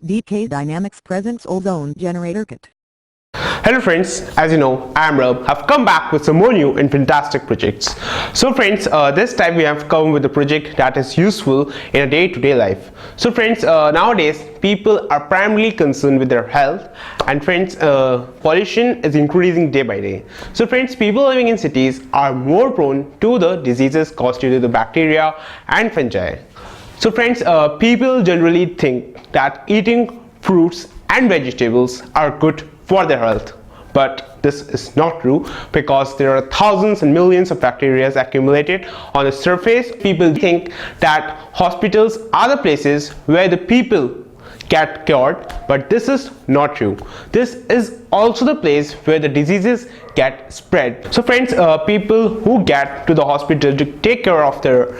dkdynamics presents ozone generator kit. Hello friends, as you know, I am Rob. I've come back with some more new and fantastic projects. So friends, this time we have come with a project that is useful in a day-to-day life. So friends, nowadays people are primarily concerned with their health, and friends, pollution is increasing day by day. So friends, people living in cities are more prone to the diseases caused due to the bacteria and fungi. So friends, people generally think that eating fruits and vegetables are good for their health, but this is not true because there are thousands and millions of bacteria accumulated on the surface. People think that hospitals are the places where the people get cured, but this is not true. This is also the place where the diseases get spread. So friends, people who get to the hospital to take care of their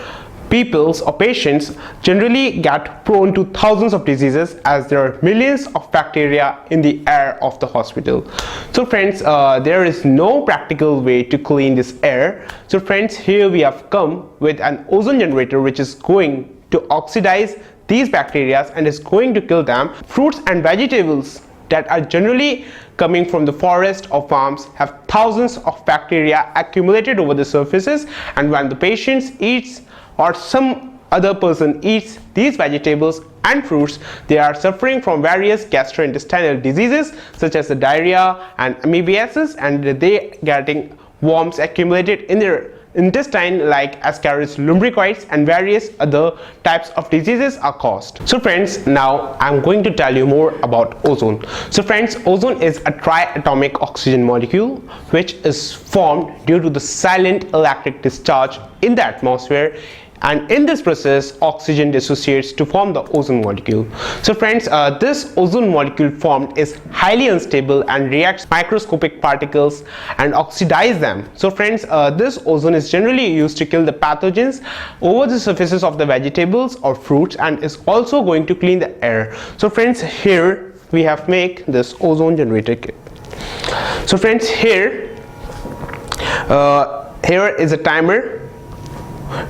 peoples or patients generally get prone to thousands of diseases, as there are millions of bacteria in the air of the hospital. So friends, there is no practical way to clean this air. So friends, here we have come with an ozone generator which is going to oxidize these bacteria and is going to kill them. Fruits and vegetables that are generally coming from the forest or farms have thousands of bacteria accumulated over the surfaces, and when the patient eats or some other person eats these vegetables and fruits, they are suffering from various gastrointestinal diseases such as the diarrhea and amoebiasis, and they getting worms accumulated in their intestine like Ascaris lumbricoides, and various other types of diseases are caused. So friends, now I'm going to tell you more about ozone. So friends, ozone is a triatomic oxygen molecule which is formed due to the silent electric discharge in the atmosphere, and in this process oxygen dissociates to form the ozone molecule. So friends, this ozone molecule formed is highly unstable and reacts microscopic particles and oxidize them. So friends, this ozone is generally used to kill the pathogens over the surfaces of the vegetables or fruits, and is also going to clean the air. So friends, here we have make this ozone generator kit. So friends, here is a timer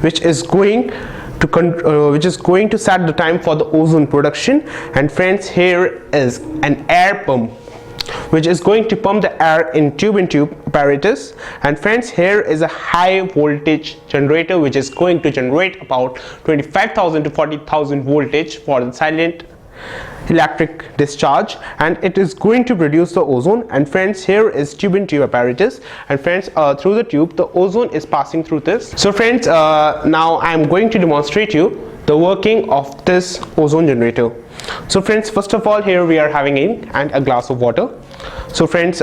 which is going to set the time for the ozone production. And friends, here is an air pump which is going to pump the air in tube apparatus. And friends, here is a high voltage generator which is going to generate about 25,000 to 40,000 voltage for the silent electric discharge, and it is going to produce the ozone. And friends, here is tube apparatus, and friends, through the tube the ozone is passing through this. So friends, now I am going to demonstrate you the working of this ozone generator. So friends, first of all, here we are having ink and a glass of water. So friends,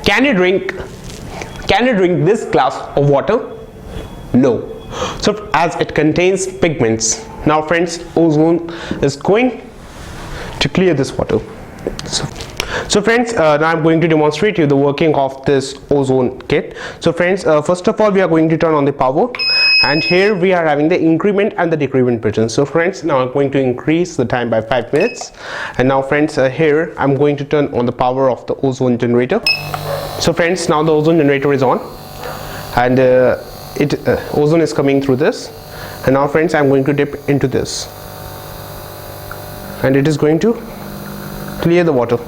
can you drink this glass of water? No. So as it contains pigments. Now friends, ozone is going to clear this water. So friends, now I'm going to demonstrate you the working of this ozone kit. So friends, first of all we are going to turn on the power, and here we are having the increment and the decrement button. So friends, now I'm going to increase the time by 5 minutes, and now friends, here I'm going to turn on the power of the ozone generator. So friends, now the ozone generator is on, and ozone is coming through this. And now friends, I'm going to dip into this, and it is going to clear the water.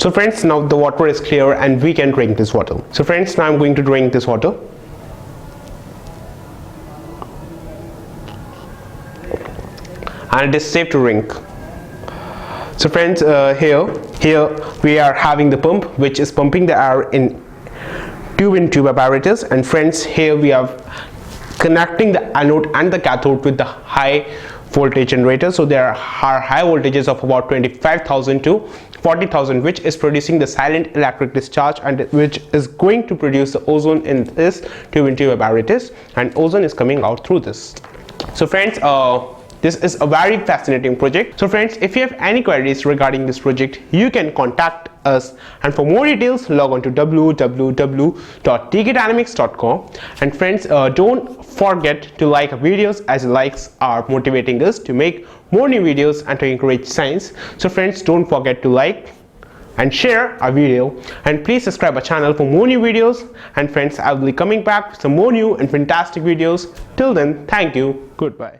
So friends, now the water is clear and we can drink this water. So friends, now I'm going to drink this water. And it is safe to drink. So friends, here we are having the pump which is pumping the air in tube apparatus, and friends, here we are connecting the anode and the cathode with the high voltage generator. So there are high voltages of about 25,000 to 40,000, which is producing the silent electric discharge and which is going to produce the ozone in this tube apparatus, and ozone is coming out through this. So friends, this is a very fascinating project. So friends, if you have any queries regarding this project, you can contact us, and for more details log on to www.dkdynamics.com. and friends, don't forget to like our videos, as likes are motivating us to make more new videos and to encourage science. So friends, don't forget to like and share our video, and please subscribe our channel for more new videos. And friends, I will be coming back with some more new and fantastic videos. Till then, thank you, goodbye.